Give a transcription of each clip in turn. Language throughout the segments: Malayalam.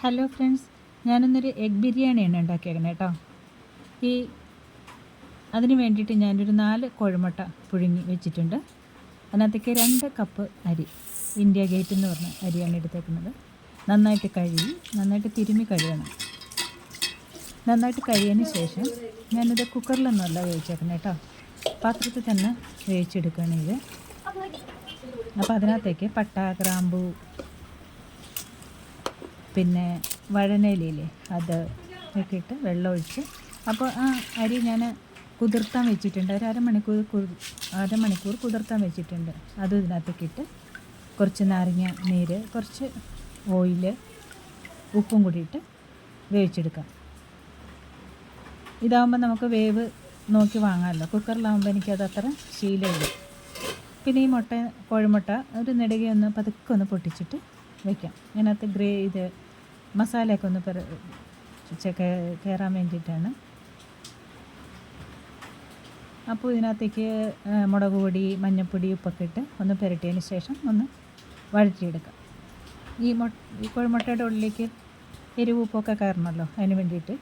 ഹലോ ഫ്രണ്ട്സ്, ഞാനിന്നൊരു എഗ് ബിരിയാണിയാണ് ഉണ്ടാക്കിയേക്കുന്നത് കേട്ടോ. അതിന് വേണ്ടിയിട്ട് ഞാനൊരു 4 കോഴിമുട്ട പുഴുങ്ങി വെച്ചിട്ടുണ്ട്. അതിനകത്തേക്ക് 2 കപ്പ് അരി, ഇന്ത്യ ഗേറ്റ് എന്ന് പറഞ്ഞ അരിയാണ് എടുത്തേക്കുന്നത്. നന്നായിട്ട് കഴുകി, നന്നായിട്ട് തിരുമ്മി കഴുകണം. നന്നായിട്ട് കഴുകിയതിന് ശേഷം ഞാനിത് കുക്കറിലൊന്നുമല്ല വേവിച്ചേക്കുന്നത് കേട്ടോ, പാത്രത്തിൽ തന്നെ വേവിച്ചെടുക്കുകയാണ് ഇത്. അപ്പോൾ അതിനകത്തേക്ക് പട്ട, ഗ്രാമ്പൂ, പിന്നെ വഴനയിലയില്ലേ അത് ഒക്കെ ഇട്ട് വെള്ളമൊഴിച്ച്, അപ്പോൾ ആ അരി ഞാൻ കുതിർത്താൻ വെച്ചിട്ടുണ്ട്. ഒരു അരമണിക്കൂർ കുതിർത്താൻ വെച്ചിട്ടുണ്ട്. അതും ഇതിനകത്തേക്ക് ഇട്ട് കുറച്ച് നാരങ്ങ നീര്, കുറച്ച് ഓയില്, ഉപ്പും കൂടി ഇട്ട് വേവിച്ചെടുക്കാം. ഇതാകുമ്പോൾ നമുക്ക് വേവ് നോക്കി വാങ്ങാമല്ലോ. കുക്കറിലാകുമ്പോൾ എനിക്കത് അത്ര ശീലമില്ല. പിന്നെ ഈ കോഴിമുട്ട ഒരു നെടുകയൊന്ന് പതുക്കെ ഒന്ന് പൊട്ടിച്ചിട്ട് വയ്ക്കാം. ഇതിനകത്ത് മസാലയൊക്കെ ഒന്ന് കയറാൻ വേണ്ടിയിട്ടാണ്. അപ്പോൾ ഇതിനകത്തേക്ക് മുളക് പൊടി, മഞ്ഞൾപ്പൊടി, ഉപ്പൊക്കെ ഇട്ട് ഒന്ന് പുരട്ടിയതിന് ശേഷം ഒന്ന് വഴറ്റിയെടുക്കാം. ഈ കോഴിമുട്ടയുടെ ഉള്ളിലേക്ക് എരിവ് ഉപ്പൊക്കെ കയറണമല്ലോ, അതിന് വേണ്ടിയിട്ട്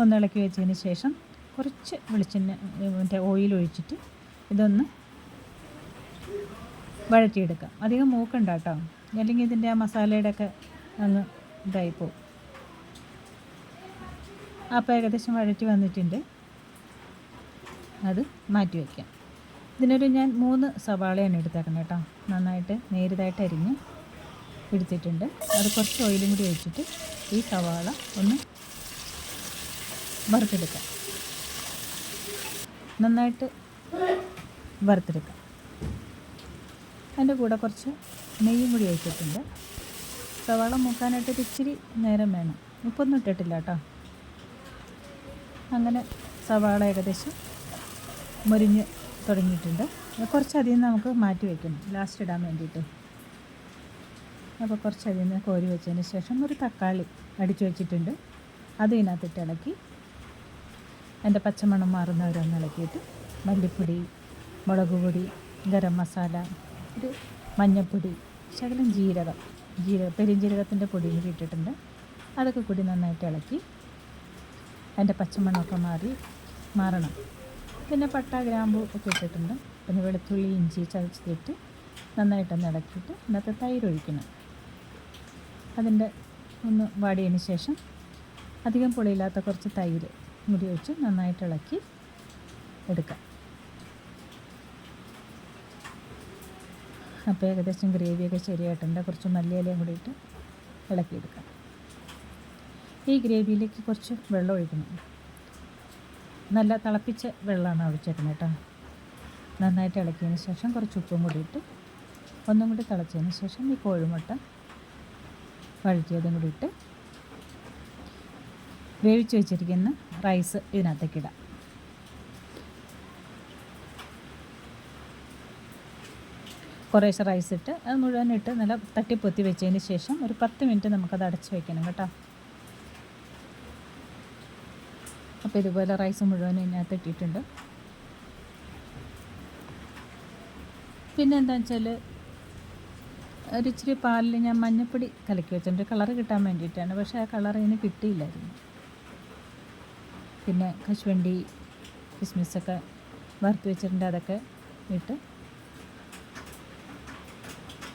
ഒന്ന് ഇളക്കി വെച്ചതിന് ശേഷം കുറച്ച് വെളിച്ചെണ്ണ ഓയിൽ ഒഴിച്ചിട്ട് ഇതൊന്ന് വഴറ്റിയെടുക്കാം. അധികം മൂക്കണ്ട കേട്ടോ, അല്ലെങ്കിൽ ഇതിൻ്റെ ആ മസാലയുടെ ഒക്കെ അങ്ങ് ഇതായിപ്പോവും. അപ്പോൾ ഏകദേശം വഴറ്റി വന്നിട്ടുണ്ട്, അത് മാറ്റി വയ്ക്കാം. ഞാൻ 3 സവാളയാണ് എടുത്തേക്കുന്നത് കേട്ടോ. നന്നായിട്ട് നേരിതായിട്ട് അരിഞ്ഞ് എടുത്തിട്ടുണ്ട്. അത് കുറച്ച് ഓയിലും കൂടി ഒഴിച്ചിട്ട് ഈ സവാള ഒന്ന് വറുത്തെടുക്കാം. നന്നായിട്ട് വറുത്തെടുക്കാം. അതിൻ്റെ കൂടെ കുറച്ച് നെയ്യും കൂടി ഒഴിച്ചിട്ടുണ്ട്. സവാള മൂക്കാനായിട്ട് ഇച്ചിരി നേരം വേണം. ഉപ്പൊന്നും ഇട്ടിട്ടില്ല കേട്ടോ. അങ്ങനെ സവാള ഏകദേശം മുരിഞ്ഞ് തുടങ്ങിയിട്ടുണ്ട്. കുറച്ചധികം നമുക്ക് മാറ്റി വയ്ക്കണം ലാസ്റ്റ് ഇടാൻ വേണ്ടിയിട്ട്. അപ്പോൾ കുറച്ചധികം നിന്ന് കോരി വെച്ചതിന് ശേഷം ഒരു തക്കാളി അടിച്ചു വെച്ചിട്ടുണ്ട്. അത് ഇതിനകത്തിട്ട് ഇളക്കി അതിൻ്റെ പച്ചമണം മാറുന്നവരൊന്ന് ഇളക്കിയിട്ട് മല്ലിപ്പൊടി, മുളക് പൊടി, ഗരം മസാല, ഒരു മഞ്ഞൾപ്പൊടി, ശകലം പെരുംജീരകത്തിൻ്റെ പൊടിയും കൂടി ഇട്ടിട്ടുണ്ട്. അതൊക്കെ കൂടി നന്നായിട്ട് ഇളക്കി അതിൻ്റെ പച്ചമണമൊക്കെ മാറണം. പിന്നെ പട്ട, ഗ്രാമ്പൂ ഒക്കെ ഇട്ടിട്ടുണ്ട്. പിന്നെ വെളുത്തുള്ളി, ഇഞ്ചി ചതച്ചിട്ട് നന്നായിട്ടൊന്ന് ഇളക്കിയിട്ട് അതിനകത്ത് തൈര് ഒഴിക്കണം. അതിൻ്റെ ഒന്ന് വാടിയതിന് ശേഷം അധികം പുളിയില്ലാത്ത കുറച്ച് തൈര് കൂടി ഒഴിച്ച് നന്നായിട്ട് ഇളക്കി എടുക്കാം. അപ്പോൾ ഏകദേശം ഗ്രേവിയൊക്കെ ശരിയായിട്ടുണ്ട്. കുറച്ച് മല്ലിയിലയും കൂടി ഇട്ട് ഇളക്കിയെടുക്കാം. ഈ ഗ്രേവിയിലേക്ക് കുറച്ച് വെള്ളം ഒഴിക്കണം. നല്ല തിളപ്പിച്ച വെള്ളമാണ് ഒഴിച്ചേക്കുന്നത് കേട്ടോ. നന്നായിട്ട് ഇളക്കിയതിന് ശേഷം കുറച്ച് ഉപ്പും കൂടി ഇട്ട് ഒന്നും കൂടി തിളച്ചതിന് ശേഷം ഈ കോഴിമുട്ട വഴറ്റിയതും കൂടി ഇട്ട് വേവിച്ച് വെച്ചിരിക്കുന്ന റൈസ് ഇതിനകത്തേക്ക് ഇടാം. കുറേശ്ശെ റൈസ് ഇട്ട് അത് മുഴുവൻ ഇട്ട് നല്ല തട്ടിപ്പൊത്തി വെച്ചതിന് ശേഷം ഒരു 10 മിനിറ്റ് നമുക്കത് അടച്ച് വയ്ക്കണം കേട്ടോ. അപ്പോൾ ഇതുപോലെ റൈസ് മുഴുവൻ ഇതിനകത്ത് ഇട്ടിട്ടുണ്ട്. പിന്നെ എന്താണെന്ന് വെച്ചാൽ ഒരിച്ചിരി പാലിൽ ഞാൻ മഞ്ഞൾപ്പൊടി കലക്കി വെച്ചിട്ടുണ്ട്, കളറ് കിട്ടാൻ വേണ്ടിയിട്ടാണ്. പക്ഷേ ആ കളർ ഇതിന് കിട്ടിയില്ലായിരുന്നു. പിന്നെ കശുവണ്ടി, കിസ്മിസൊക്കെ വറുത്ത് വെച്ചിട്ടുണ്ട്, അതൊക്കെ ഇട്ട്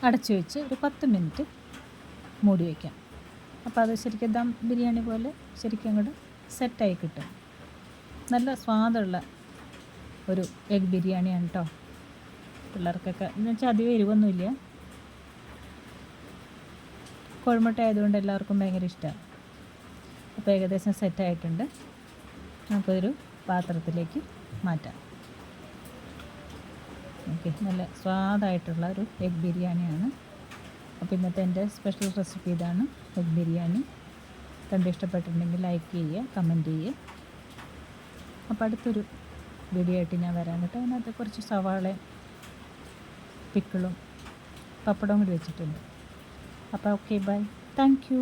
അടച്ചു വെച്ച് ഒരു 10 മിനിറ്റ് മൂടി വയ്ക്കാം. അപ്പോൾ അത് ശരിക്കും ദം ബിരിയാണി പോലെ ശരിക്കും അങ്ങോട്ട് സെറ്റായി കിട്ടും. നല്ല സ്വാദുള്ള ഒരു എഗ് ബിരിയാണിയാണ് കേട്ടോ. പിള്ളേർക്കൊക്കെ എന്ന് വെച്ചാൽ അധികം എരിവൊന്നുമില്ല. കോഴിമുട്ട ആയതുകൊണ്ട് എല്ലാവർക്കും ഭയങ്കര ഇഷ്ടമാണ്. അപ്പോൾ ഏകദേശം സെറ്റായിട്ടുണ്ട്. നമുക്കൊരു പാത്രത്തിലേക്ക് മാറ്റാം. ഓക്കെ, നല്ല സ്വാദായിട്ടുള്ള ഒരു എഗ് ബിരിയാണിയാണ്. അപ്പോൾ ഇന്നത്തെ എൻ്റെ സ്പെഷ്യൽ റെസിപ്പി ഇതാണ്, എഗ് ബിരിയാണി. കണ്ട് ഇഷ്ടപ്പെട്ടിട്ടുണ്ടെങ്കിൽ ലൈക്ക് ചെയ്യുക, കമൻറ്റ് ചെയ്യുക. അപ്പോൾ അടുത്തൊരു വീഡിയോ ആയിട്ട് ഞാൻ വരാൻ കേട്ടോ. അതിനകത്ത് കുറച്ച് സവാള, പിക്കിളും പപ്പടവും കൂടി വെച്ചിട്ടുണ്ട്. അപ്പോൾ ഓക്കെ, ബൈ, താങ്ക് യു.